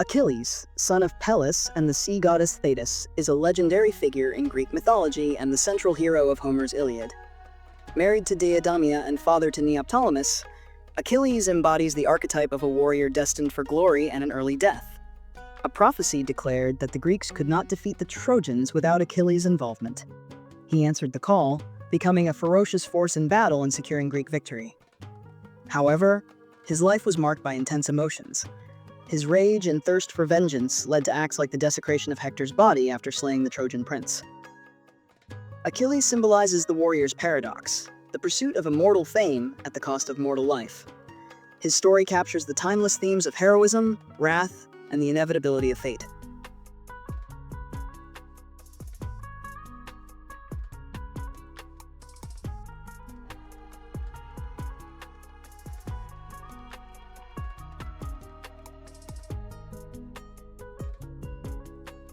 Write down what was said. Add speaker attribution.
Speaker 1: Achilles, son of Peleus and the sea goddess Thetis, is a legendary figure in Greek mythology and the central hero of Homer's Iliad. Married to Deiodamia and father to Neoptolemus, Achilles embodies the archetype of a warrior destined for glory and an early death. A prophecy declared that the Greeks could not defeat the Trojans without Achilles' involvement. He answered the call, becoming a ferocious force in battle and securing Greek victory. However, his life was marked by intense emotions. His rage and thirst for vengeance led to acts like the desecration of Hector's body after slaying the Trojan prince. Achilles symbolizes the warrior's paradox, the pursuit of immortal fame at the cost of mortal life. His story captures the timeless themes of heroism, wrath, and the inevitability of fate.